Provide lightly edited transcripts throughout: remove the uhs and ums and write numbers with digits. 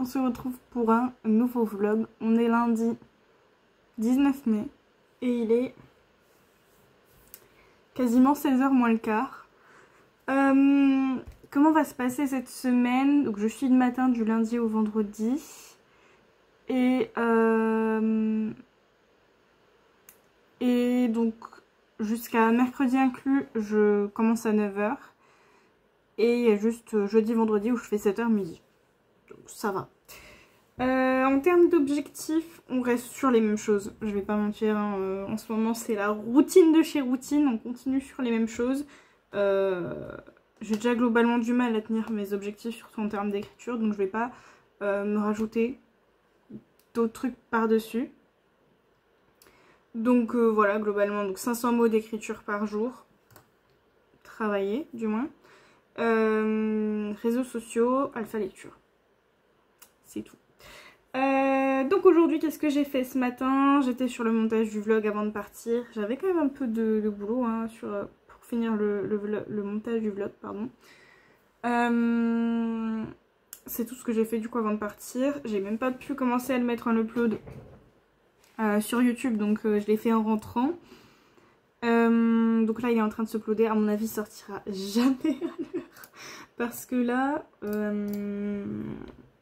on se retrouve pour un nouveau vlog. On est lundi 19 mai et il est quasiment 16h moins le quart. Comment va se passer cette semaine? Donc je suis le matin du lundi au vendredi et donc jusqu'à mercredi inclus je commence à 9h et il y a juste jeudi vendredi où je fais 7h midi. Donc ça va. En termes d'objectifs, on reste sur les mêmes choses. Je vais pas mentir, hein, en ce moment c'est la routine de chez routine, on continue sur les mêmes choses. J'ai déjà globalement du mal à tenir mes objectifs, surtout en termes d'écriture, donc je vais pas me rajouter d'autres trucs par-dessus. Donc voilà, globalement, donc 500 mots d'écriture par jour, travailler du moins. Réseaux sociaux, alpha lecture. C'est tout. Donc aujourd'hui, qu'est-ce que j'ai fait ce matin? J'étais sur le montage du vlog avant de partir. J'avais quand même un peu de boulot hein, pour finir le montage du vlog, pardon. C'est tout ce que j'ai fait du coup avant de partir. J'ai même pas pu commencer à le mettre en upload sur YouTube, donc je l'ai fait en rentrant. Donc là il est en train de s'uploader, à mon avis il sortira jamais à l'heure parce que là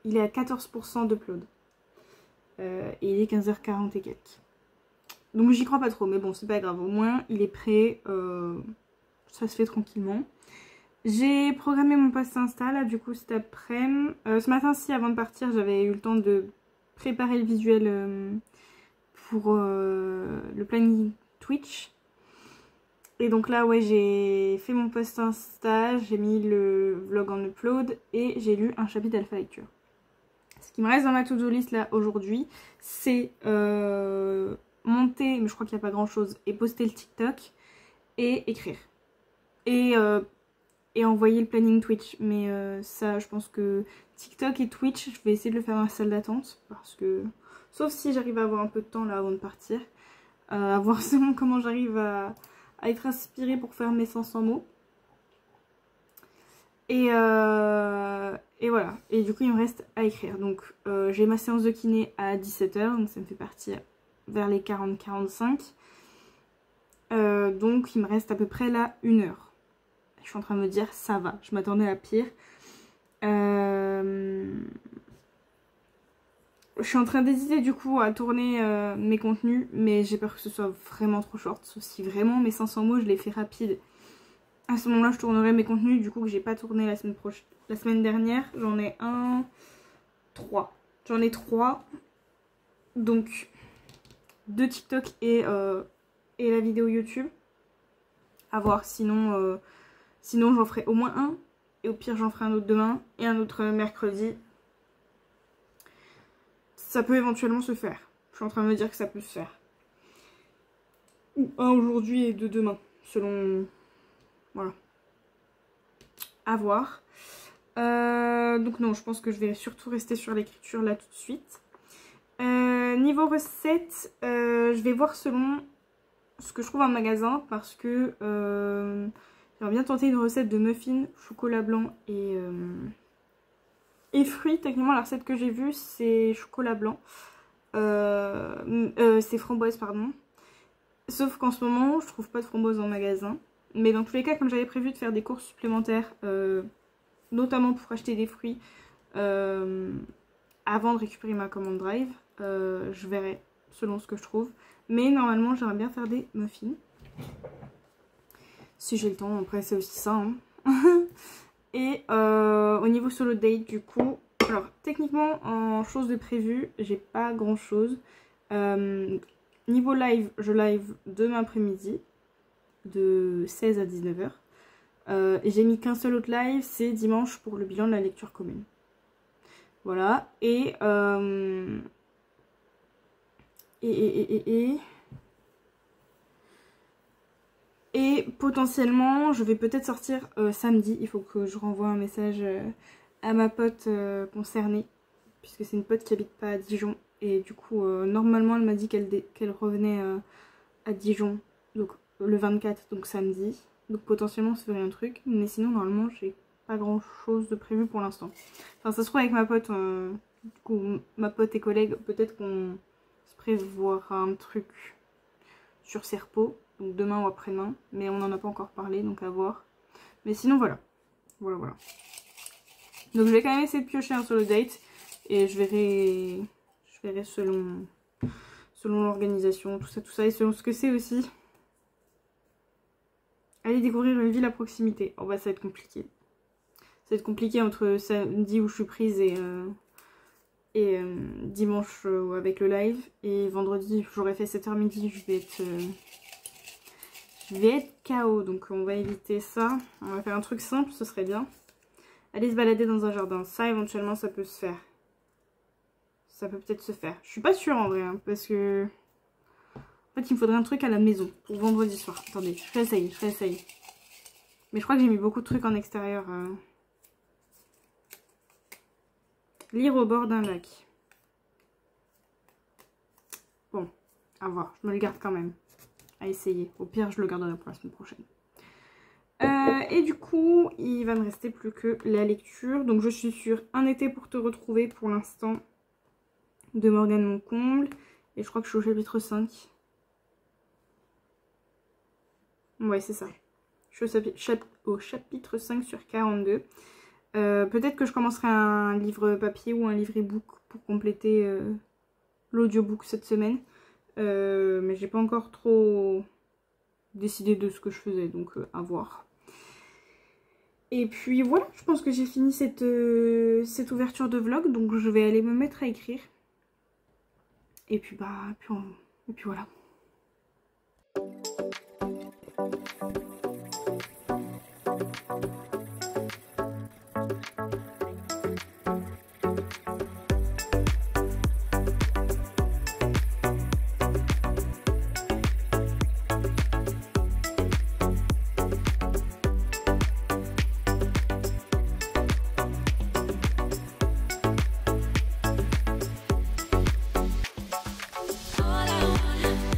il est à 14% d'upload et il est 15h40 et quelques, donc j'y crois pas trop, mais bon c'est pas grave, au moins il est prêt, ça se fait tranquillement. J'ai programmé mon post Insta là du coup cet après-midi, ce matin-ci avant de partir j'avais eu le temps de préparer le visuel pour le planning Twitch. Et donc là, ouais, j'ai fait mon post Insta, j'ai mis le vlog en upload et j'ai lu un chapitre d'Alpha Lecture. Ce qui me reste dans ma to-do list là aujourd'hui, c'est monter, mais je crois qu'il n'y a pas grand chose, et poster le TikTok et écrire. Et envoyer le planning Twitch. Mais ça, je pense que TikTok et Twitch, je vais essayer de le faire dans la salle d'attente. Parce que, sauf si j'arrive à avoir un peu de temps là avant de partir. À voir seulement comment j'arrive à être inspirée pour faire mes 500 mots. Et voilà. Et du coup, il me reste à écrire. Donc, j'ai ma séance de kiné à 17h. Donc, ça me fait partir vers les 40-45. Donc, il me reste à peu près là 1 heure. Je suis en train de me dire, ça va. Je m'attendais à pire. Je suis en train d'hésiter du coup à tourner mes contenus, mais j'ai peur que ce soit vraiment trop short. Sauf si vraiment mes 500 mots je les fais rapide. À ce moment là je tournerai mes contenus du coup que j'ai pas tourné la semaine dernière. J'en ai 3. J'en ai 3. Donc 2 TikTok et la vidéo YouTube. À voir, sinon j'en ferai au moins un. Et au pire j'en ferai un autre demain et un autre mercredi. Ça peut éventuellement se faire. Je suis en train de me dire que ça peut se faire. Ou un aujourd'hui et 2 demain. Selon... Voilà. À voir. Donc non, je pense que je vais surtout rester sur l'écriture là tout de suite. Niveau recette, je vais voir selon ce que je trouve en magasin. Parce que j'aimerais bien tenter une recette de muffins, chocolat blanc et fruits. Techniquement la recette que j'ai vue c'est chocolat blanc, c'est framboise pardon, sauf qu'en ce moment je trouve pas de framboise en magasin, mais dans tous les cas comme j'avais prévu de faire des courses supplémentaires notamment pour acheter des fruits avant de récupérer ma commande Drive, je verrai selon ce que je trouve, mais normalement j'aimerais bien faire des muffins si j'ai le temps, après c'est aussi ça hein. Et au niveau solo date du coup, alors techniquement en chose de prévu j'ai pas grand chose. Niveau live, je live demain après-midi de 16 à 19h. Et j'ai mis qu'un seul autre live, c'est dimanche pour le bilan de la lecture commune. Voilà, et potentiellement je vais peut-être sortir samedi. Il faut que je renvoie un message à ma pote concernée, puisque c'est une pote qui habite pas à Dijon, et du coup normalement elle m'a dit qu'elle revenait à Dijon donc le 24, donc samedi, donc potentiellement on se ferait un truc, mais sinon normalement j'ai pas grand chose de prévu pour l'instant. Enfin ça se trouve avec ma pote Du coup, ma pote et collègue, peut-être qu'on se prévoira un truc sur Serpo, donc demain ou après-demain, mais on n'en a pas encore parlé, donc à voir. Mais sinon, voilà. Voilà. Donc je vais quand même essayer de piocher un solo date, et je verrai selon l'organisation, tout ça, et selon ce que c'est aussi. Aller découvrir une ville à proximité. Oh bah ça va être compliqué. Ça va être compliqué entre samedi où je suis prise et dimanche avec le live. Et vendredi, j'aurais fait 7h midi, je vais être KO. Donc on va éviter ça. On va faire un truc simple, ce serait bien. Aller se balader dans un jardin. Ça, éventuellement, ça peut se faire. Ça peut peut-être se faire. Je suis pas sûre en vrai, hein, parce que... En fait, il me faudrait un truc à la maison pour vendredi soir. Attendez, je réessaye. Mais je crois que j'ai mis beaucoup de trucs en extérieur. Lire au bord d'un lac. Bon, à voir. Je me le garde quand même. À essayer. Au pire, je le garderai pour la semaine prochaine. Et du coup, il va me rester plus que la lecture. Donc, je suis sur Un été pour te retrouver pour l'instant. De Morgane Moncomble. Et je crois que je suis au chapitre 5. Ouais, c'est ça. Je suis au chapitre 5 sur 42. Peut-être que je commencerai un livre papier ou un livre e-book pour compléter l'audiobook cette semaine. Mais j'ai pas encore trop décidé de ce que je faisais, donc à voir. Et puis voilà, je pense que j'ai fini cette ouverture de vlog, donc je vais aller me mettre à écrire. Et puis puis voilà. All I wanna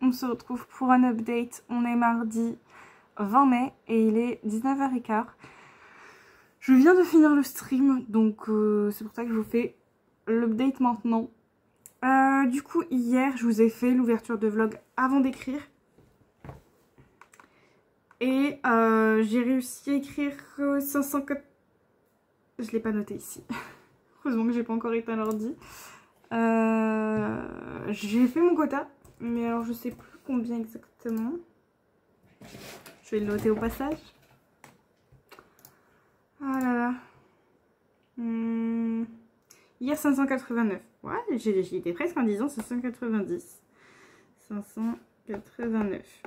on se retrouve pour un update. On est mardi 20 mai et il est 19h15. Je viens de finir le stream, donc c'est pour ça que je vous fais l'update maintenant. Du coup, hier, je vous ai fait l'ouverture de vlog avant d'écrire. Et j'ai réussi à écrire 504... Je l'ai pas noté ici. Heureusement que j'ai pas encore éteint l'ordi. J'ai fait mon quota, mais alors je sais plus combien exactement. Je vais le noter au passage. Ah là là. Hier 589. Ouais, j'y étais presque en disant 590. 589.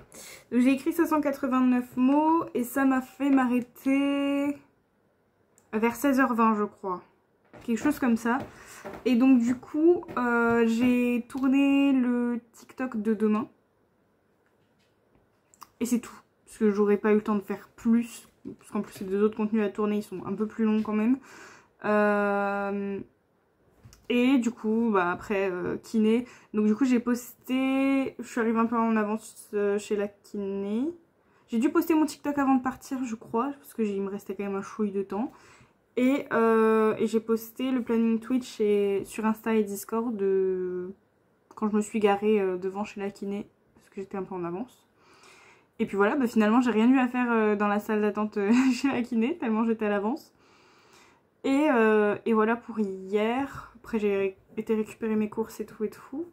Donc j'ai écrit 589 mots et ça m'a fait m'arrêter vers 16h20 je crois. Quelque chose comme ça. Et donc du coup, j'ai tourné le TikTok de demain. Et c'est tout. Parce que j'aurais pas eu le temps de faire plus. Parce qu'en plus, les deux autres contenus à tourner, ils sont un peu plus longs quand même. Et du coup, bah, après, kiné. Donc du coup, j'ai posté... Je suis arrivée un peu en avance chez la kiné. J'ai dû poster mon TikTok avant de partir, je crois. Parce que il me restait quand même un chouille de temps. Et j'ai posté le planning Twitch sur Insta et Discord quand je me suis garée devant chez la kiné. Parce que j'étais un peu en avance. Et puis voilà, bah finalement j'ai rien eu à faire dans la salle d'attente chez la kiné, tellement j'étais à l'avance. Et voilà pour hier. Après j'ai été récupérer mes courses et tout et tout.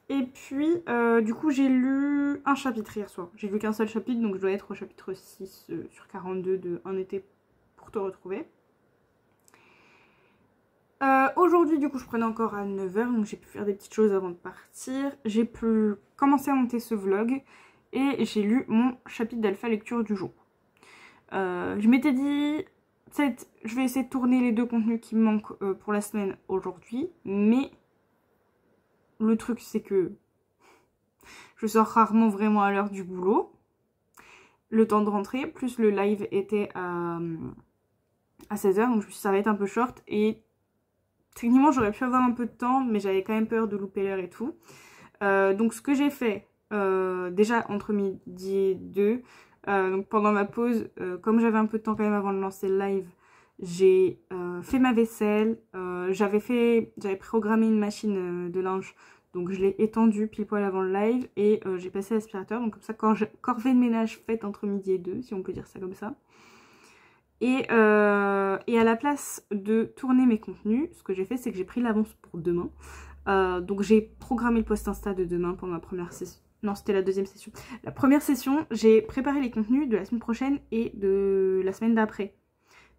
Et puis du coup j'ai lu un chapitre hier soir. J'ai lu qu'un seul chapitre, donc je dois être au chapitre 6 sur 42 de Un été pour te retrouver. Aujourd'hui du coup je prenais encore à 9h, donc j'ai pu faire des petites choses avant de partir. J'ai pu commencer à monter ce vlog. Et j'ai lu mon chapitre d'alpha lecture du jour. Je m'étais dit, je vais essayer de tourner les deux contenus qui me manquent pour la semaine aujourd'hui. Mais le truc c'est que je sors rarement vraiment à l'heure du boulot. Le temps de rentrer, plus le live était à 16h. Donc je me suis dit ça va être un peu short. Et techniquement j'aurais pu avoir un peu de temps. Mais j'avais quand même peur de louper l'heure et tout. Donc ce que j'ai fait... déjà entre midi et 2, donc pendant ma pause, comme j'avais un peu de temps quand même avant de lancer le live, j'ai fait ma vaisselle, j'avais programmé une machine de linge, donc je l'ai étendue pile poil avant le live et j'ai passé l'aspirateur, donc comme ça corvée de ménage faite entre midi et 2, si on peut dire ça comme ça. Et à la place de tourner mes contenus, ce que j'ai fait c'est que j'ai pris l'avance pour demain. Donc j'ai programmé le post Insta de demain pour ma première session. Non, c'était la deuxième session. La première session, j'ai préparé les contenus de la semaine prochaine et de la semaine d'après.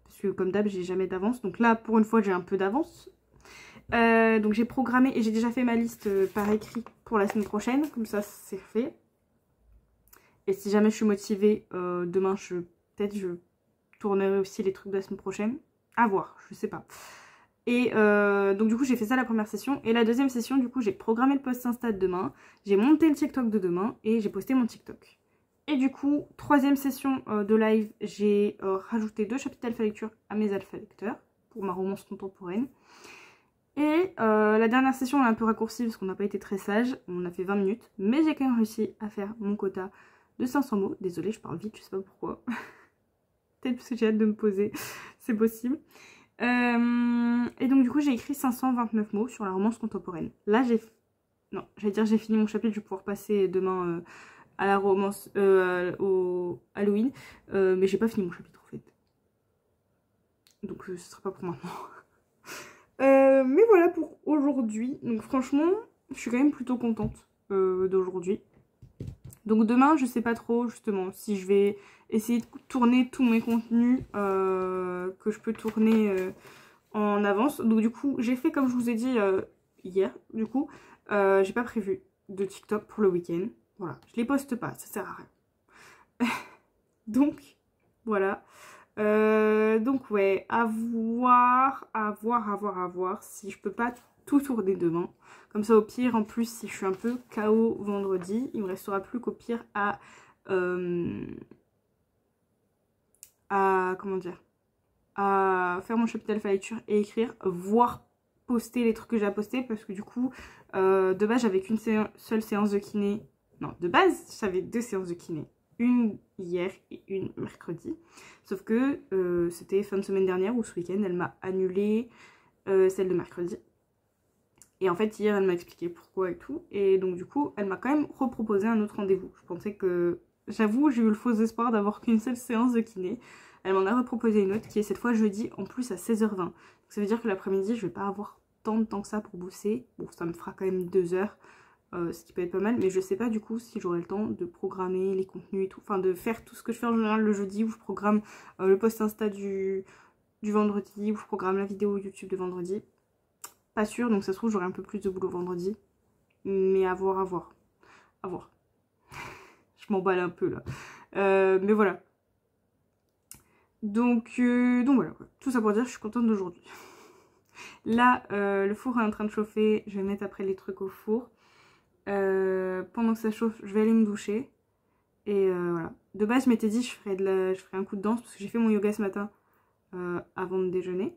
Parce que comme d'hab, j'ai jamais d'avance. Donc là, pour une fois, j'ai un peu d'avance. Donc j'ai programmé et j'ai déjà fait ma liste par écrit pour la semaine prochaine. Comme ça, c'est fait. Et si jamais je suis motivée, demain, peut-être je tournerai aussi les trucs de la semaine prochaine. À voir, je sais pas. Et donc du coup j'ai fait ça la première session. Et la deuxième session du coup j'ai programmé le post Insta de demain. J'ai monté le TikTok de demain et j'ai posté mon TikTok. Et du coup troisième session de live, j'ai rajouté 2 chapitres d'alpha lecture à mes alpha lecteurs pour ma romance contemporaine. Et la dernière session on l'a un peu raccourcie parce qu'on n'a pas été très sage. On a fait 20 minutes. Mais j'ai quand même réussi à faire mon quota de 500 mots. Désolée je parle vite, je sais pas pourquoi. Peut-être parce que j'ai hâte de me poser, c'est possible. Et donc du coup j'ai écrit 529 mots sur la romance contemporaine. Là j'ai fini mon chapitre, je vais pouvoir passer demain à la romance, au Halloween. Mais j'ai pas fini mon chapitre en fait. Donc ce sera pas pour maintenant. Mais voilà pour aujourd'hui. Donc franchement je suis quand même plutôt contente d'aujourd'hui. Donc demain je sais pas trop justement si je vais essayer de tourner tous mes contenus que je peux tourner en avance. Donc du coup j'ai fait comme je vous ai dit hier. Du coup j'ai pas prévu de TikTok pour le week-end. Voilà, je les poste pas, ça sert à rien. Donc voilà. Donc ouais, à voir si je peux pas tout tourner demain. Comme ça au pire, en plus si je suis un peu KO vendredi, il me restera plus qu'au pire à comment dire, à faire mon chapitre d'alpha lecture et écrire, voire poster les trucs que j'ai à poster parce que du coup de base j'avais qu'une seule séance de kiné Non, de base, j'avais 2 séances de kiné. Une hier et une mercredi. Sauf que c'était fin de semaine dernière ou ce week-end, elle m'a annulé celle de mercredi. Et en fait, hier, elle m'a expliqué pourquoi et tout. Et donc, du coup, elle m'a quand même reproposé un autre rendez-vous. Je pensais que... J'avoue, j'ai eu le faux espoir d'avoir qu'une seule séance de kiné. Elle m'en a reproposé une autre qui est cette fois jeudi, en plus à 16h20. Donc, ça veut dire que l'après-midi, je vais pas avoir tant de temps que ça pour bosser. Bon, ça me fera quand même 2 heures, ce qui peut être pas mal. Mais je sais pas du coup si j'aurai le temps de programmer les contenus et tout. Enfin, de faire tout ce que je fais en général le jeudi, où je programme le post Insta du vendredi, où je programme la vidéo YouTube de vendredi. Pas sûr, donc ça se trouve j'aurai un peu plus de boulot vendredi. Mais à voir, à voir. À voir. Je m'emballe un peu là. Mais voilà. Donc voilà. Tout ça pour dire que je suis contente d'aujourd'hui. Là, le four est en train de chauffer. Je vais mettre après les trucs au four. Pendant que ça chauffe, je vais aller me doucher. Et voilà. De base, je m'étais dit je ferais un coup de danse parce que j'ai fait mon yoga ce matin avant de déjeuner.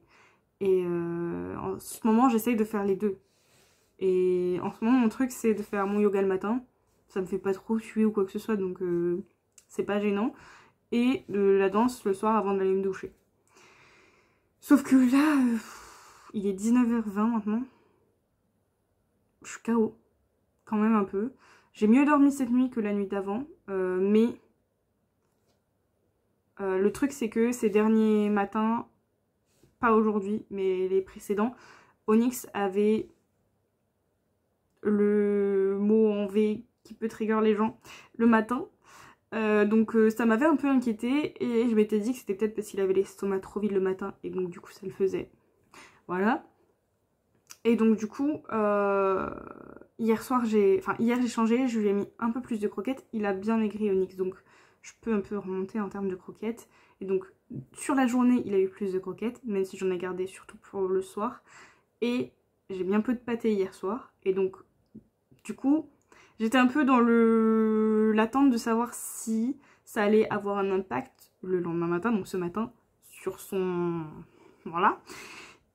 Et en ce moment, j'essaye de faire les deux. Et en ce moment, mon truc, c'est de faire mon yoga le matin. Ça me fait pas trop suer ou quoi que ce soit, donc c'est pas gênant. Et de la danse le soir avant d'aller me doucher. Sauf que là, il est 19h20 maintenant. Je suis KO. Quand même un peu. J'ai mieux dormi cette nuit que la nuit d'avant. Mais le truc, c'est que ces derniers matins... Pas aujourd'hui, mais les précédents, Onyx avait le mot en V qui peut trigger les gens le matin. Donc ça m'avait un peu inquiétée et je m'étais dit que c'était peut-être parce qu'il avait l'estomac trop vide le matin et donc du coup ça le faisait. Voilà. Et donc du coup, hier j'ai changé, je lui ai mis un peu plus de croquettes. Il a bien maigri Onyx, donc je peux un peu remonter en termes de croquettes. Et donc sur la journée, il a eu plus de croquettes, même si j'en ai gardé surtout pour le soir. Et j'ai mis un peu de pâté hier soir. Et donc, du coup, j'étais un peu dans l'attente de savoir si ça allait avoir un impact le lendemain matin, donc ce matin, sur son... Voilà.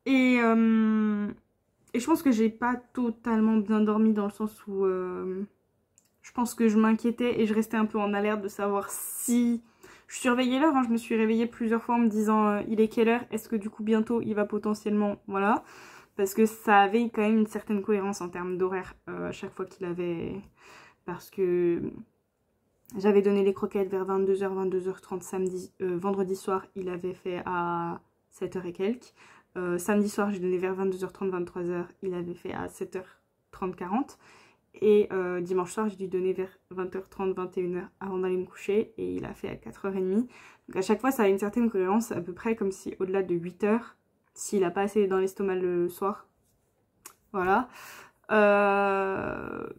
Et je pense que j'ai pas totalement bien dormi dans le sens où... je pense que je m'inquiétais et je restais un peu en alerte de savoir si... Je surveillais l'heure, hein, je me suis réveillée plusieurs fois en me disant il est quelle heure, est-ce que du coup bientôt il va potentiellement, voilà. Parce que ça avait quand même une certaine cohérence en termes d'horaire à chaque fois qu'il avait... Parce que j'avais donné les croquettes vers 22h, 22h30 samedi, vendredi soir, il avait fait à 7h et quelques. Samedi soir, j'ai donné vers 22h30, 23h, il avait fait à 7h30, 40. Et dimanche soir, j'ai dû donner vers 20h30, 21h avant d'aller me coucher. Et il a fait à 4h30. Donc à chaque fois, ça a une certaine cohérence. À peu près comme si au-delà de 8h, s'il n'a pas assez dans l'estomac le soir. Voilà.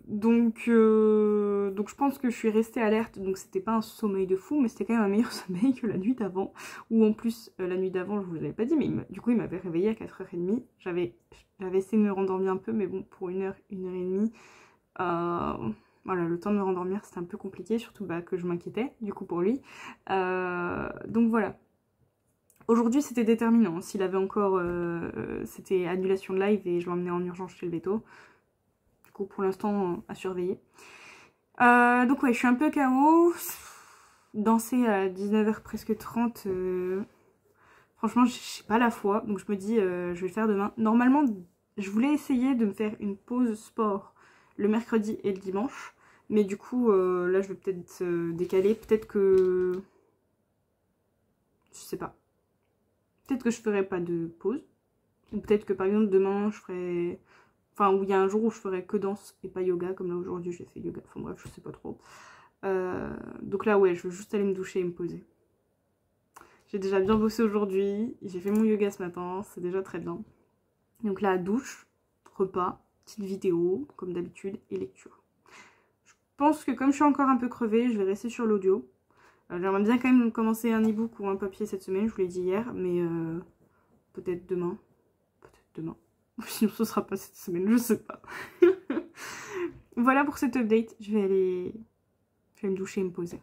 Donc je pense que je suis restée alerte. Donc c'était pas un sommeil de fou, mais c'était quand même un meilleur sommeil que la nuit d'avant. Ou en plus, la nuit d'avant, je vous l'avais pas dit, mais du coup, il m'avait réveillée à 4h30. J'avais essayé de me rendormir un peu, mais bon, pour 1h, 1h30... voilà, le temps de me rendormir c'était un peu compliqué, surtout que je m'inquiétais du coup pour lui. Donc voilà. Aujourd'hui c'était déterminant. S'il avait encore... c'était annulation de live et je l'emmenais en urgence chez le veto. Du coup pour l'instant à surveiller. Donc ouais, je suis un peu KO. Danser à 19h presque 30... franchement j'ai pas la foi. Donc je me dis je vais le faire demain. Normalement je voulais essayer de me faire une pause sport le mercredi et le dimanche. Mais du coup, là, je vais peut-être décaler. Peut-être que... Je sais pas. Peut-être que je ferai pas de pause. Ou peut-être que, par exemple, demain, je ferai... Enfin, où il y a un jour où je ferai que danse et pas yoga. Comme là, aujourd'hui, j'ai fait yoga. Enfin, bref, je sais pas trop. Donc là, ouais, je veux juste aller me doucher et me poser. J'ai déjà bien bossé aujourd'hui. J'ai fait mon yoga ce matin. C'est déjà très bien. Donc là, douche, repas, petite vidéo, comme d'habitude, et lecture. Je pense que comme je suis encore un peu crevée, je vais rester sur l'audio. J'aimerais bien quand même commencer un e-book ou un papier cette semaine, je vous l'ai dit hier, mais peut-être demain. Peut-être demain. Sinon ce sera pas cette semaine, je sais pas. Voilà pour cette update, je vais me doucher et me poser.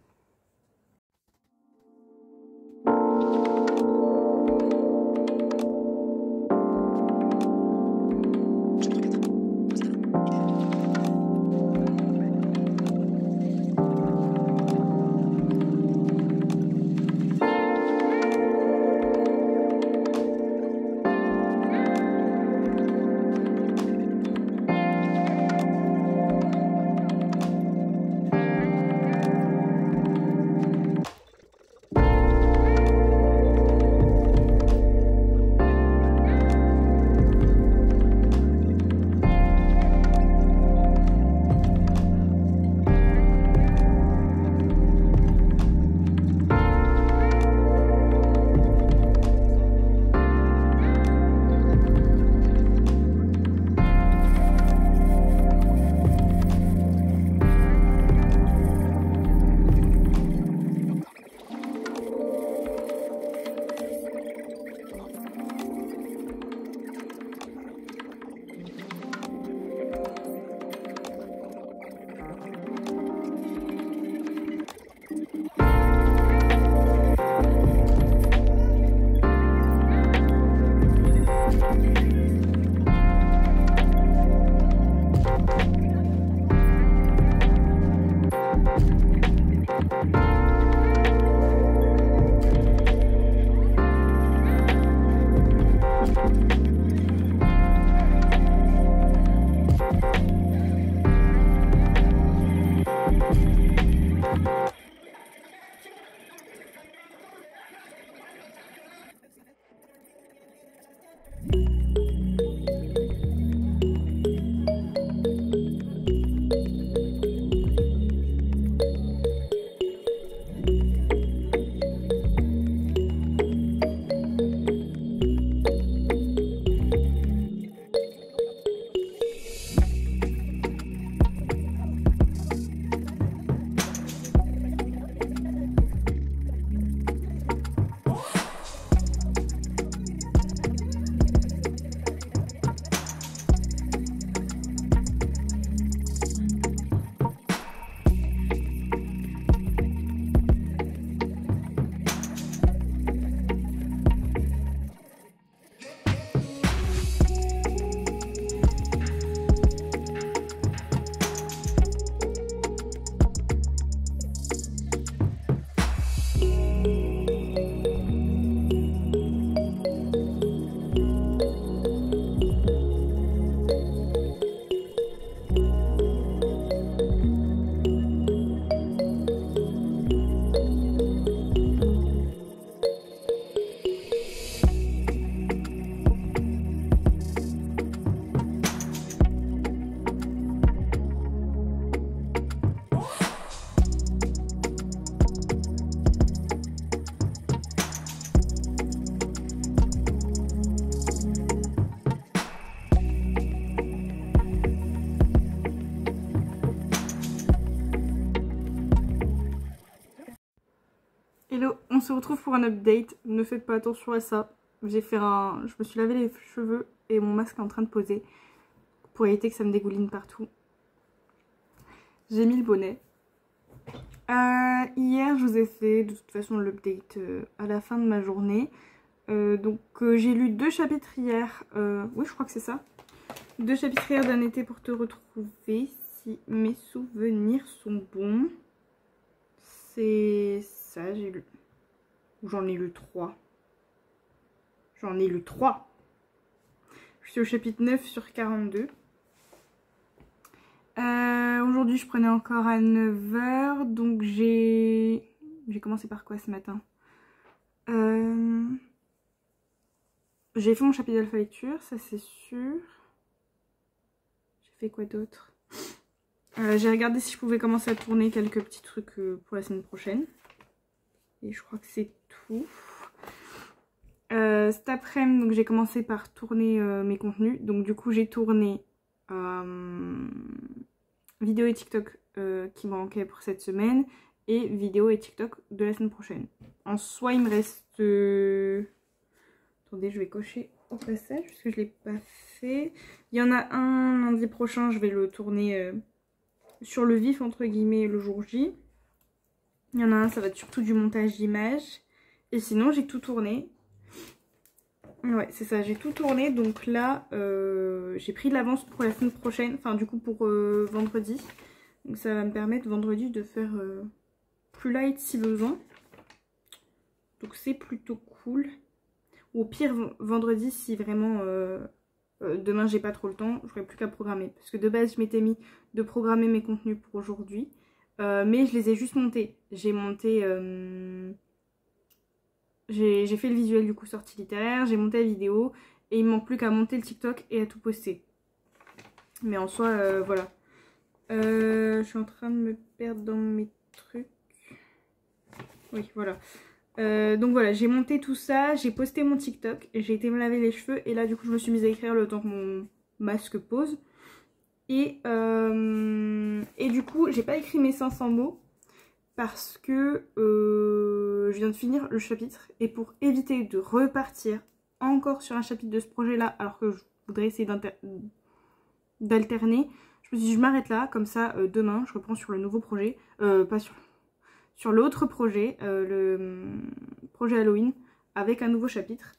Hello, on se retrouve pour un update. Ne faites pas attention à ça. Je me suis lavé les cheveux et mon masque est en train de poser pour éviter que ça me dégouline partout. J'ai mis le bonnet. Hier, je vous ai fait de toute façon l'update à la fin de ma journée. J'ai lu 2 chapitres hier. Oui, je crois que c'est ça. 2 chapitres hier d'un été pour te retrouver, si mes souvenirs sont bons. C'est ça, j'ai lu. J'en ai lu 3. J'en ai lu 3. Je suis au chapitre 9 sur 42. Aujourd'hui, je prenais encore à 9 h. Donc j'ai commencé par quoi ce matin? J'ai fait mon chapitre d'alpha lecture, ça c'est sûr. J'ai fait quoi d'autre? J'ai regardé si je pouvais commencer à tourner quelques petits trucs pour la semaine prochaine. Et je crois que c'est tout. Cet après-midi, j'ai commencé par tourner mes contenus. Donc du coup, j'ai tourné vidéo et TikTok qui me manquaient pour cette semaine. Et vidéo et TikTok de la semaine prochaine. En soi, il me reste... Attendez, je vais cocher au passage parce que je ne l'ai pas fait. Il y en a un lundi prochain, je vais le tourner... sur le vif entre guillemets le jour J. Il y en a un, ça va être surtout du montage d'images. Et sinon j'ai tout tourné. Ouais c'est ça, j'ai tout tourné. Donc là j'ai pris de l'avance pour la semaine prochaine. Enfin du coup pour vendredi. Donc ça va me permettre vendredi de faire plus light si besoin. Donc c'est plutôt cool. Ou au pire vendredi si vraiment... demain j'ai pas trop le temps, j'aurai plus qu'à programmer. Parce que de base je m'étais mis de programmer mes contenus pour aujourd'hui. Mais je les ai juste montés. J'ai monté... j'ai fait le visuel du coup sortie littéraire, j'ai monté la vidéo. Et il me manque plus qu'à monter le TikTok et à tout poster. Mais en soi, voilà. Je suis en train de me perdre dans mes trucs. Oui, voilà. Donc voilà, j'ai monté tout ça, j'ai posté mon TikTok, j'ai été me laver les cheveux et là du coup je me suis mise à écrire le temps que mon masque pose. Et du coup j'ai pas écrit mes 500 mots parce que je viens de finir le chapitre et pour éviter de repartir encore sur un chapitre de ce projet là alors que je voudrais essayer d'alterner, je me suis dit je m'arrête là, comme ça demain je reprends sur le nouveau projet, pas sur l'autre projet, le projet Halloween, avec un nouveau chapitre.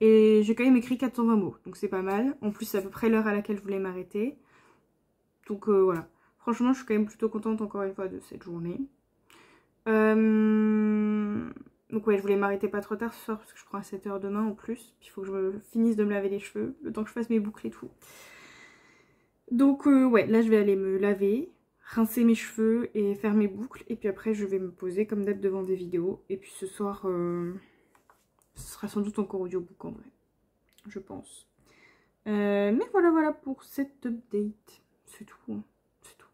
Et j'ai quand même écrit 420 mots, donc c'est pas mal. En plus, c'est à peu près l'heure à laquelle je voulais m'arrêter. Donc voilà. Franchement, je suis quand même plutôt contente encore une fois de cette journée. Donc ouais, je voulais m'arrêter pas trop tard ce soir parce que je prends à 7 h demain en plus. Puis il faut que je finisse de me laver les cheveux, le temps que je fasse mes boucles et tout. Donc ouais, là je vais aller me laver, rincer mes cheveux et faire mes boucles. Et puis après je vais me poser comme d'hab devant des vidéos. Et puis ce soir, ce sera sans doute encore audiobook en vrai, je pense. Mais voilà pour cette update. C'est tout, hein. C'est tout.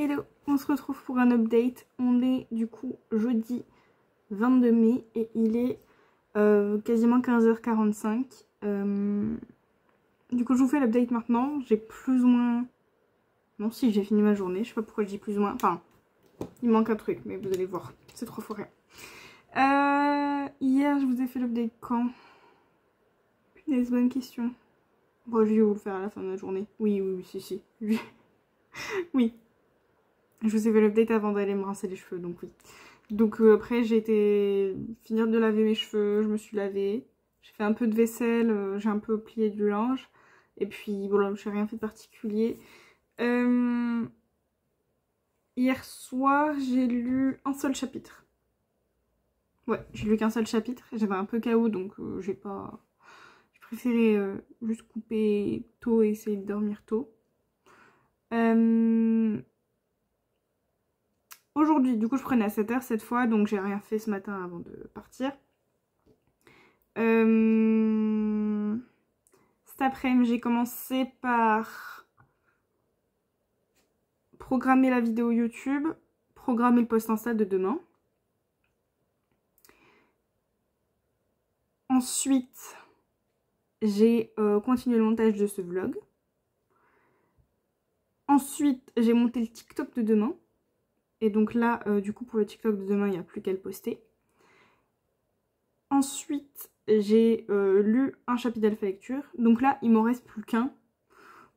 Hello, on se retrouve pour un update. On est du coup jeudi 22 mai et il est quasiment 15h45. Du coup je vous fais l'update maintenant. J'ai plus ou moins... Non si, j'ai fini ma journée. Je sais pas pourquoi je dis plus ou moins. Enfin, il manque un truc, mais vous allez voir. C'est trop fort rien. Hier je vous ai fait l'update quand? Punaise, bonne question. Bon, je vais vous le faire à la fin de la journée. Oui, si. Oui. Je vous ai fait l'update avant d'aller me rincer les cheveux, donc oui. Donc après j'ai été finir de laver mes cheveux, je me suis lavée. J'ai fait un peu de vaisselle, j'ai un peu plié du linge. Et puis voilà, je n'ai rien fait de particulier. Hier soir j'ai lu un seul chapitre. Ouais, j'ai lu qu'un seul chapitre. J'avais un peu KO donc j'ai préféré juste couper tôt et essayer de dormir tôt. Aujourd'hui, du coup, je prenais à 7 h cette fois, donc j'ai rien fait ce matin avant de partir. Cet après-midi, j'ai commencé par programmer la vidéo YouTube, programmer le post Insta de demain. Ensuite, j'ai continué le montage de ce vlog. Ensuite, j'ai monté le TikTok de demain. Et donc là, du coup, pour le TikTok de demain, il n'y a plus qu'à le poster. Ensuite, j'ai lu un chapitre d'Alpha Lecture. Donc là, il m'en reste plus qu'un.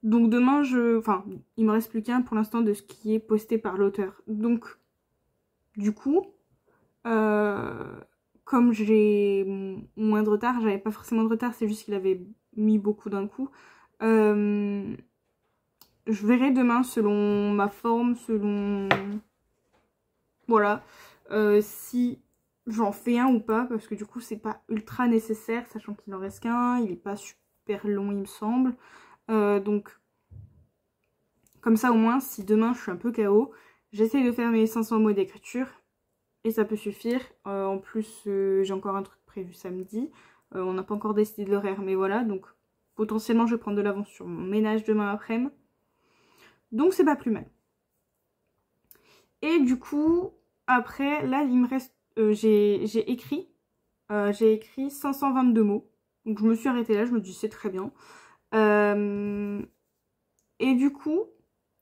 Donc demain, enfin, il me reste plus qu'un pour l'instant de ce qui est posté par l'auteur. Donc, du coup, comme j'ai moins de retard, j'avais pas forcément de retard, c'est juste qu'il avait mis beaucoup d'un coup. Je verrai demain selon ma forme, selon... Voilà, si j'en fais un ou pas, parce que du coup c'est pas ultra nécessaire, sachant qu'il en reste qu'un, il est pas super long il me semble. Donc comme ça au moins, si demain je suis un peu KO, j'essaye de faire mes 500 mots d'écriture et ça peut suffire. En plus j'ai encore un truc prévu samedi, on n'a pas encore décidé de l'horaire, mais voilà, donc potentiellement je vais prendre de l'avance sur mon ménage demain après-midi. Donc c'est pas plus mal. Et du coup, après, là, il me reste... j'ai écrit 522 mots. Donc je me suis arrêtée là, je me dis c'est très bien. Et du coup,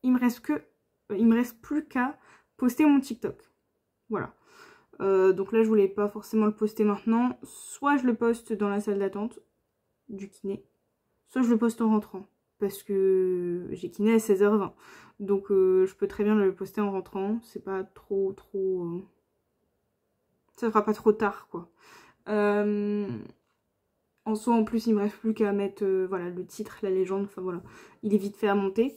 il me reste plus qu'à poster mon TikTok. Voilà. Donc là, je voulais pas forcément le poster maintenant. Soit je le poste dans la salle d'attente du kiné, soit je le poste en rentrant. Parce que j'ai kiné à 16h20. Donc je peux très bien le poster en rentrant. C'est pas trop... Ça fera pas trop tard, quoi. En soi, en plus, il me reste plus qu'à mettre voilà, le titre, la légende. Enfin voilà, il est vite fait à monter.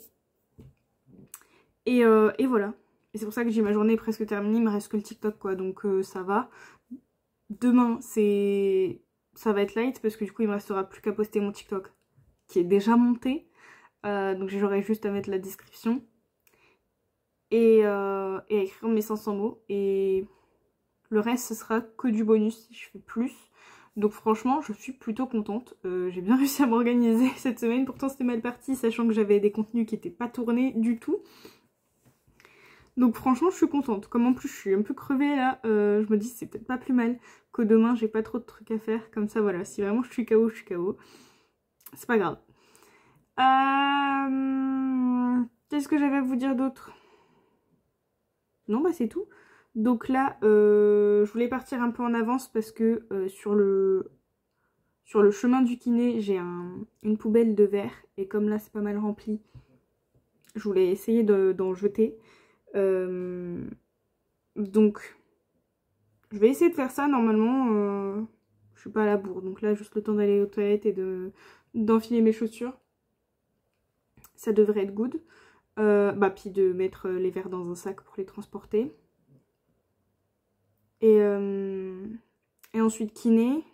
Et voilà. Et c'est pour ça que j'ai ma journée presque terminée. Il me reste que le TikTok, quoi. Donc ça va. Demain, ça va être light parce que du coup, il me restera plus qu'à poster mon TikTok qui est déjà monté. Donc j'aurai juste à mettre la description. Et à écrire mes 500 mots. Et le reste, ce sera que du bonus si je fais plus. Donc franchement, je suis plutôt contente. J'ai bien réussi à m'organiser cette semaine. Pourtant, c'était mal parti, sachant que j'avais des contenus qui n'étaient pas tournés du tout. Donc franchement, je suis contente. Comme en plus, je suis un peu crevée là, je me dis c'est peut-être pas plus mal que demain, j'ai pas trop de trucs à faire. Comme ça, voilà, si vraiment je suis KO, je suis KO. C'est pas grave. Qu'est-ce que j'avais à vous dire d'autre? Non, bah c'est tout. Donc là, je voulais partir un peu en avance parce que sur le chemin du kiné, j'ai une poubelle de verre. Et comme là, c'est pas mal rempli, je voulais essayer d'en jeter. Donc, je vais essayer de faire ça. Normalement, je suis pas à la bourre. Donc là, juste le temps d'aller aux toilettes et d'enfiler mes chaussures. Ça devrait être good. Puis de mettre les verres dans un sac pour les transporter. Et ensuite kiné.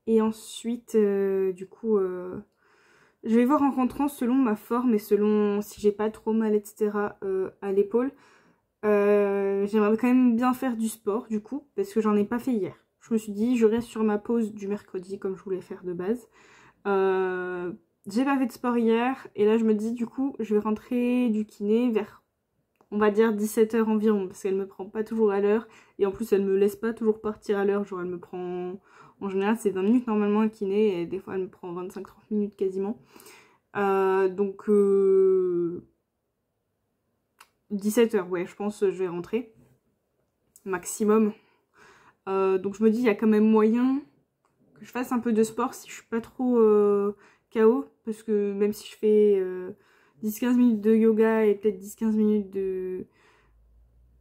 Et ensuite, du coup, je vais voir en rentrant selon ma forme et selon si j'ai pas trop mal, etc. À l'épaule. J'aimerais quand même bien faire du sport, du coup, parce que j'en ai pas fait hier. Je me suis dit, je reste sur ma pause du mercredi, comme je voulais faire de base. J'ai pas fait de sport hier, et là je me dis, du coup, je vais rentrer du kiné vers, on va dire, 17h environ, parce qu'elle me prend pas toujours à l'heure, et en plus elle me laisse pas toujours partir à l'heure, genre elle me prend, en général c'est 20 minutes normalement un kiné, et des fois elle me prend 25-30 minutes quasiment. Donc 17h, ouais, je pense que je vais rentrer, maximum. Donc je me dis, il y a quand même moyen que je fasse un peu de sport si je suis pas trop KO, parce que même si je fais 10-15 minutes de yoga et peut-être 10-15 minutes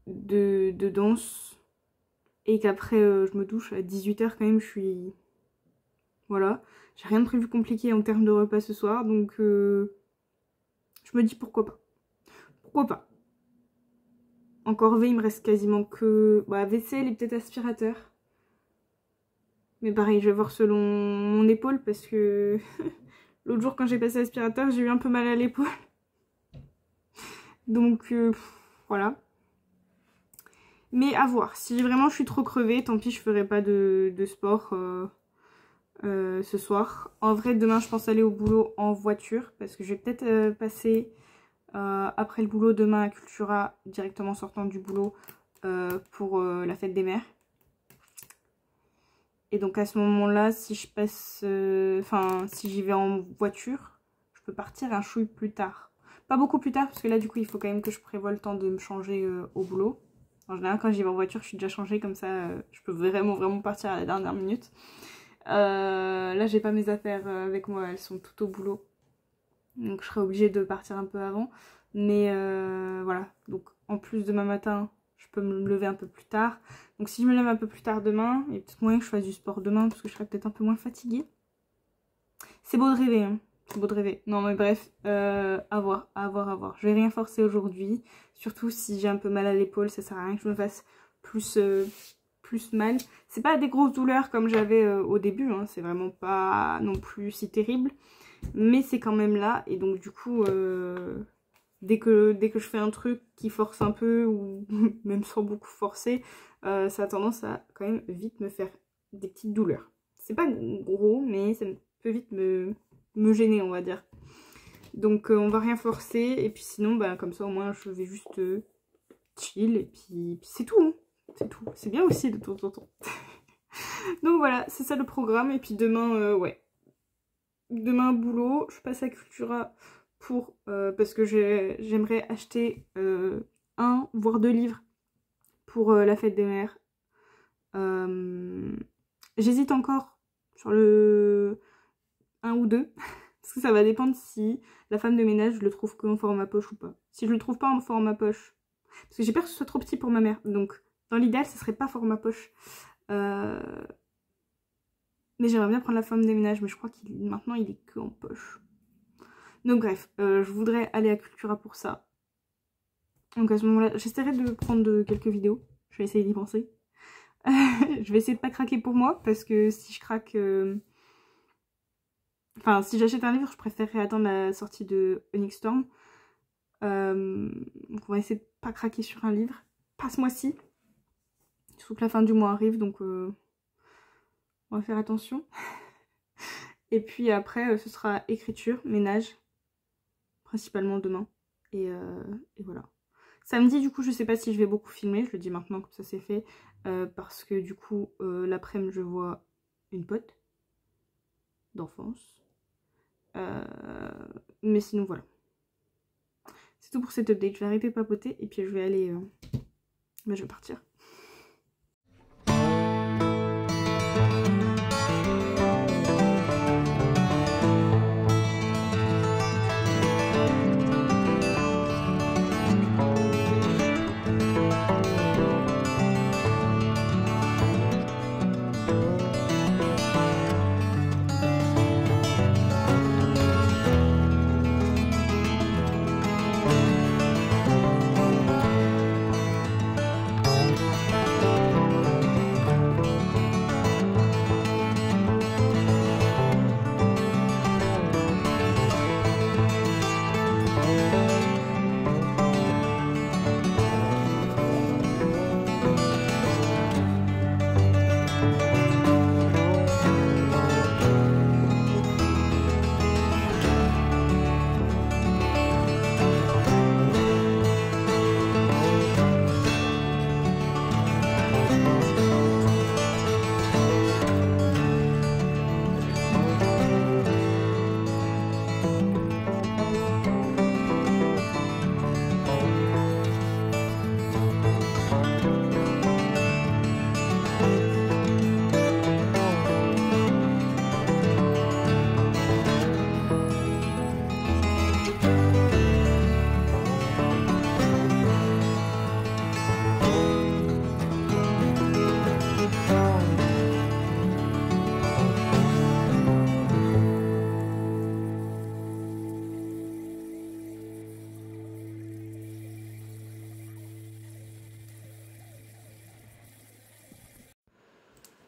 de danse, et qu'après je me douche à 18h quand même, je suis... Voilà, j'ai rien de prévu compliqué en termes de repas ce soir, donc je me dis pourquoi pas. Pourquoi pas. En corvée, il me reste quasiment que vaisselle et peut-être aspirateur. Mais pareil, je vais voir selon mon épaule parce que l'autre jour quand j'ai passé l'aspirateur, j'ai eu un peu mal à l'épaule. Donc voilà. Mais à voir. Si vraiment je suis trop crevée, tant pis, je ferai pas de sport ce soir. En vrai, demain, je pense aller au boulot en voiture parce que je vais peut-être passer après le boulot demain à Cultura, directement sortant du boulot pour la fête des mères. Et donc à ce moment-là, si je passe, si j'y vais en voiture, je peux partir un chouille plus tard. Pas beaucoup plus tard parce que là du coup il faut quand même que je prévoie le temps de me changer au boulot. En général quand j'y vais en voiture je suis déjà changée, comme ça je peux vraiment partir à la dernière minute. Là j'ai pas mes affaires avec moi, elles sont toutes au boulot. Donc je serai obligée de partir un peu avant. Mais voilà, donc en plus demain matin, je peux me lever un peu plus tard. Donc si je me lève un peu plus tard demain, il y a peut-être moyen que je fasse du sport demain parce que je serai peut-être un peu moins fatiguée. C'est beau de rêver, hein. C'est beau de rêver. Non mais bref, à voir. Je vais rien forcer aujourd'hui. Surtout si j'ai un peu mal à l'épaule, ça sert à rien que je me fasse plus mal. C'est pas des grosses douleurs comme j'avais au début, hein. C'est vraiment pas non plus si terrible. Mais c'est quand même là. Et donc du coup... Dès que je fais un truc qui force un peu, ou même sans beaucoup forcer, ça a tendance à quand même vite me faire des petites douleurs. C'est pas gros, mais ça peut vite me gêner, on va dire. Donc on va rien forcer, et puis sinon, comme ça au moins je vais juste chill, et puis c'est tout, hein. C'est tout. C'est bien aussi de temps en temps. Donc voilà, c'est ça le programme, et puis demain, ouais. Demain boulot, je passe à Cultura pour parce que j'aimerais acheter un voire 2 livres pour la fête des mères. J'hésite encore sur le 1 ou 2 parce que ça va dépendre si la femme de ménage je le trouve qu'en format poche ou pas. Si je le trouve pas en format poche, parce que j'ai peur que ce soit trop petit pour ma mère, donc dans l'idéal ce serait pas format poche. Mais j'aimerais bien prendre la femme de ménage, mais je crois qu'il maintenant il est que en poche. Donc bref, je voudrais aller à Cultura pour ça. Donc à ce moment-là, j'essaierai de prendre quelques vidéos. Je vais essayer d'y penser. Je vais essayer de pas craquer pour moi, parce que si je craque... Enfin, si j'achète un livre, je préférerais attendre la sortie de Onyx Storm. Donc on va essayer de pas craquer sur un livre. Pas ce mois-ci. Surtout que la fin du mois arrive, donc on va faire attention. Et puis après, ce sera écriture, ménage. Principalement demain. Et voilà. Samedi, du coup, je sais pas si je vais beaucoup filmer. Je le dis maintenant, comme ça c'est fait. Parce que du coup, l'après-midi, je vois une pote d'enfance. Mais sinon, voilà. C'est tout pour cette update. Je vais arrêter de papoter et puis je vais aller... je vais partir.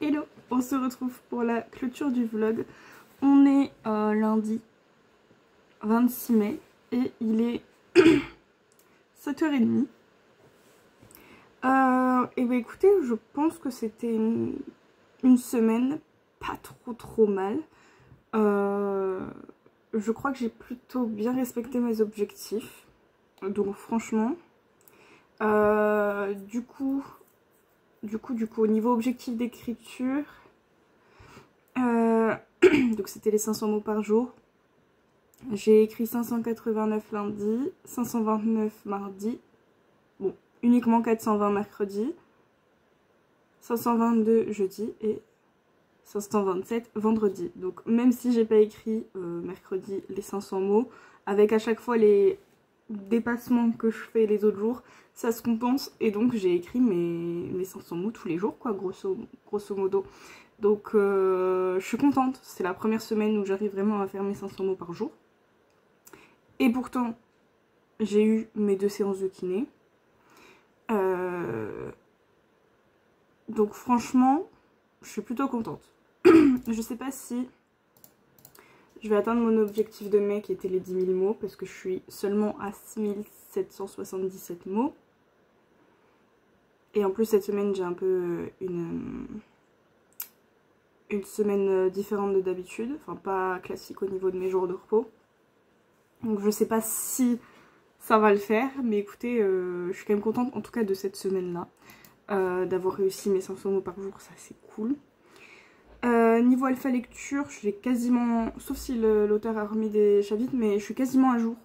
Hello, on se retrouve pour la clôture du vlog. On est lundi 26 mai et il est 7h30. Et bah écoutez, je pense que c'était une semaine pas trop mal. Je crois que j'ai plutôt bien respecté mes objectifs. Donc franchement, du coup, au niveau objectif d'écriture, donc c'était les 500 mots par jour. J'ai écrit 589 lundi, 529 mardi, bon, uniquement 420 mercredi, 522 jeudi et 527 vendredi. Donc même si j'ai pas écrit mercredi les 500 mots, avec à chaque fois les dépassements que je fais les autres jours, ça se compense et donc j'ai écrit mes 500 mots tous les jours quoi, grosso modo. Donc je suis contente, c'est la première semaine où j'arrive vraiment à faire mes 500 mots par jour. Et pourtant j'ai eu mes 2 séances de kiné. Donc franchement je suis plutôt contente. Je sais pas si je vais atteindre mon objectif de mai qui était les 10 000 mots parce que je suis seulement à 6 777 mots. Et en plus cette semaine j'ai un peu une semaine différente de d'habitude, enfin pas classique au niveau de mes jours de repos. Donc je sais pas si ça va le faire, mais écoutez, je suis quand même contente en tout cas de cette semaine là, d'avoir réussi mes 500 mots par jour, ça c'est cool. Niveau alpha lecture, j'ai quasiment, sauf si l'auteur a remis des chapitres, mais je suis quasiment à jour.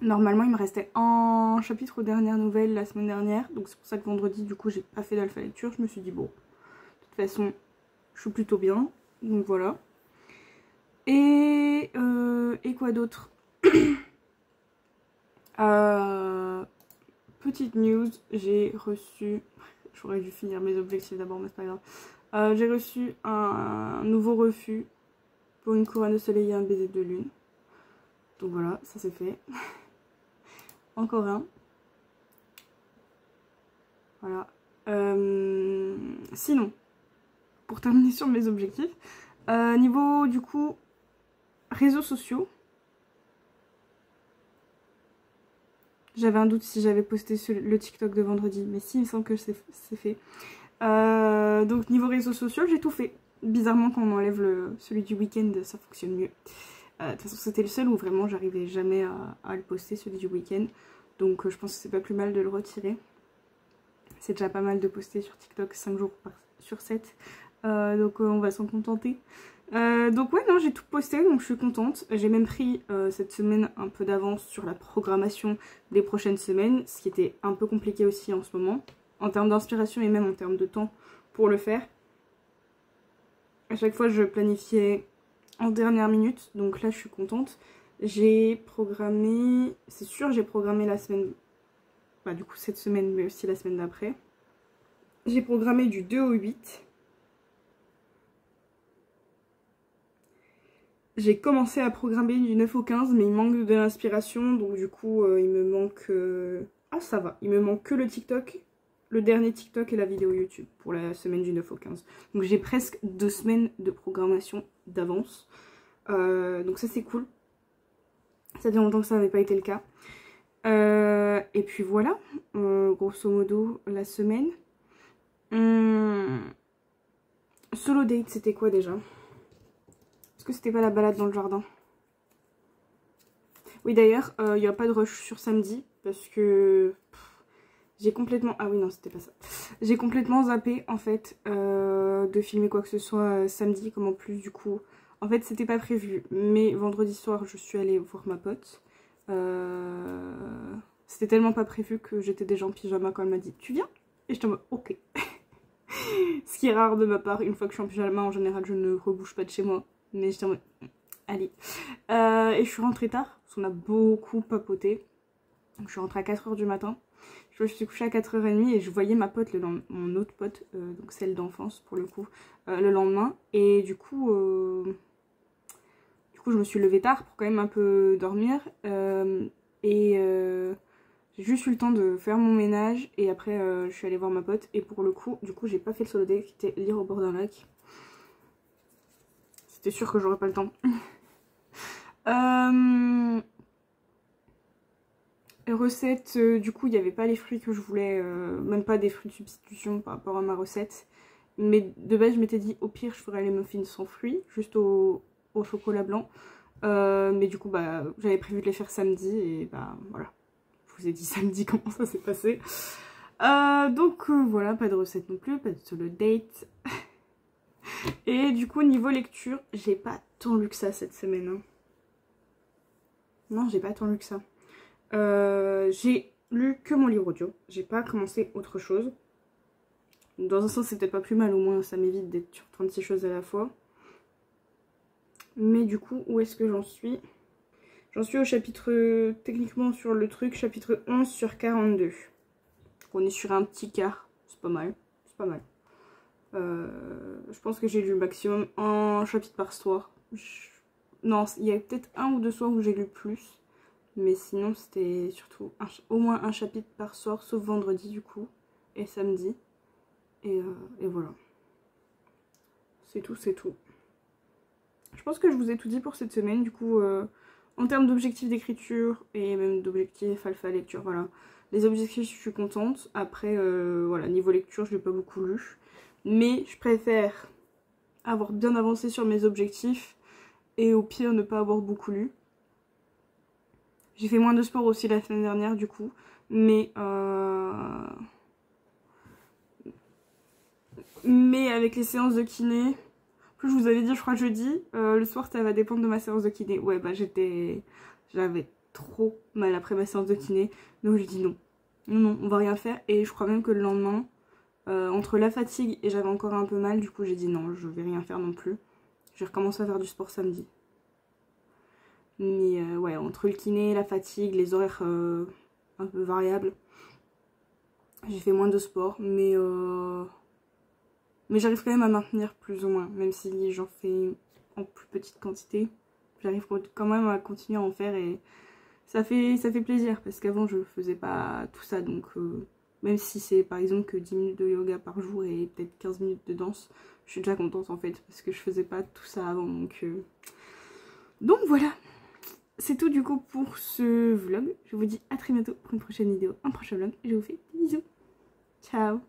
Normalement, il me restait un chapitre aux dernières nouvelles la semaine dernière, donc c'est pour ça que vendredi, du coup, j'ai pas fait d'alpha lecture. Je me suis dit, bon, de toute façon, je suis plutôt bien, donc voilà. Et quoi d'autre? Petite news, j'ai reçu... J'aurais dû finir mes objectifs d'abord, mais c'est pas grave. J'ai reçu un nouveau refus pour une couronne de soleil et un baiser de lune. Donc voilà, ça c'est fait. Encore un. Voilà. Sinon, pour terminer sur mes objectifs, niveau du coup réseaux sociaux, j'avais un doute si j'avais posté le TikTok de vendredi, mais si, il me semble que c'est fait. Donc niveau réseaux sociaux, j'ai tout fait. Bizarrement, quand on enlève celui du week-end, ça fonctionne mieux. De toute façon, c'était le seul où vraiment j'arrivais jamais à le poster, celui du week-end. Donc je pense que c'est pas plus mal de le retirer. C'est déjà pas mal de poster sur TikTok 5 jours sur 7. Donc on va s'en contenter. Donc ouais, non, j'ai tout posté, donc je suis contente. J'ai même pris cette semaine un peu d'avance sur la programmation des prochaines semaines, ce qui était un peu compliqué aussi en ce moment, en termes d'inspiration et même en termes de temps pour le faire. À chaque fois, je planifiais en dernière minute, donc là, je suis contente. J'ai programmé, c'est sûr, j'ai programmé la semaine, bah du coup cette semaine, mais aussi la semaine d'après. J'ai programmé du 2 au 8. J'ai commencé à programmer du 9 au 15, mais il manque de l'inspiration, donc du coup, il me manque... Ah, ça va, il me manque que le TikTok, le dernier TikTok et la vidéo YouTube pour la semaine du 9 au 15. Donc j'ai presque 2 semaines de programmation d'avance. Donc ça, c'est cool. Ça fait longtemps que ça n'avait pas été le cas. Et puis voilà, grosso modo, la semaine. Solo date, c'était quoi déjà? Est-ce que c'était pas la balade dans le jardin? Oui, d'ailleurs, il n'y a pas de rush sur samedi parce que j'ai complètement... Ah oui, non, c'était pas ça. J'ai complètement zappé, en fait, de filmer quoi que ce soit samedi, comme en plus, du coup... En fait, c'était pas prévu, mais vendredi soir, je suis allée voir ma pote. C'était tellement pas prévu que j'étais déjà en pyjama quand elle m'a dit « Tu viens ?» Et j'étais en mode « Ok ». Ce qui est rare de ma part, une fois que je suis en pyjama, en général, je ne rebouge pas de chez moi. Mais j'étais en mode « Allez ». Et je suis rentrée tard, parce qu'on a beaucoup papoté. Donc je suis rentrée à 4 h du matin. Je me suis couchée à 4 h 30 et je voyais ma pote, mon autre pote, donc celle d'enfance pour le coup, le lendemain. Et du coup, je me suis levée tard pour quand même un peu dormir. J'ai juste eu le temps de faire mon ménage et après je suis allée voir ma pote. Et pour le coup, du coup, j'ai pas fait le solo date qui était lire au bord d'un lac. C'était sûr que j'aurais pas le temps. Recette, du coup il n'y avait pas les fruits que je voulais, même pas des fruits de substitution par rapport à ma recette. Mais de base je m'étais dit au pire je ferais les muffins sans fruits, juste au chocolat blanc. Mais du coup bah j'avais prévu de les faire samedi et bah voilà. Je vous ai dit samedi comment ça s'est passé. Donc voilà, pas de recette non plus, pas de solo date. Et du coup niveau lecture, j'ai pas tant lu que ça cette semaine. Hein. Non, j'ai pas tant lu que ça. J'ai lu que mon livre audio, j'ai pas commencé autre chose. Dans un sens c'est peut-être pas plus mal, au moins ça m'évite d'être sur 36 choses à la fois. Mais du coup où est-ce que j'en suis? J'en suis au chapitre, techniquement sur le truc, chapitre 11 sur 42. On est sur un petit quart, c'est pas mal, c'est pas mal. Je pense que j'ai lu maximum un chapitre par soir. Non, il y a peut-être un ou deux soirs où j'ai lu plus. Mais sinon c'était surtout au moins un chapitre par soir, sauf vendredi du coup, et samedi. Et voilà. C'est tout, c'est tout. Je pense que je vous ai tout dit pour cette semaine, du coup, en termes d'objectifs d'écriture et même d'objectifs alpha lecture, voilà. Les objectifs, je suis contente. Après, voilà, niveau lecture, je n'ai pas beaucoup lu. Mais je préfère avoir bien avancé sur mes objectifs et au pire ne pas avoir beaucoup lu. J'ai fait moins de sport aussi la semaine dernière du coup, mais Mais avec les séances de kiné, plus je vous avais dit je crois jeudi, le soir ça va dépendre de ma séance de kiné. Ouais bah j'avais trop mal après ma séance de kiné, donc j'ai dit non. Non, on va rien faire. Et je crois même que le lendemain, entre la fatigue et j'avais encore un peu mal, du coup j'ai dit non, je vais rien faire non plus. Je vais recommencer à faire du sport samedi. Mais ouais, entre le kiné, la fatigue, les horaires un peu variables, j'ai fait moins de sport, mais j'arrive quand même à maintenir plus ou moins, même si j'en fais en plus petite quantité. J'arrive quand même à continuer à en faire et ça fait plaisir parce qu'avant je faisais pas tout ça, donc même si c'est par exemple que 10 minutes de yoga par jour et peut-être 15 minutes de danse, je suis déjà contente en fait parce que je faisais pas tout ça avant, donc voilà. C'est tout du coup pour ce vlog. Je vous dis à très bientôt pour une prochaine vidéo, un prochain vlog. Je vous fais des bisous. Ciao.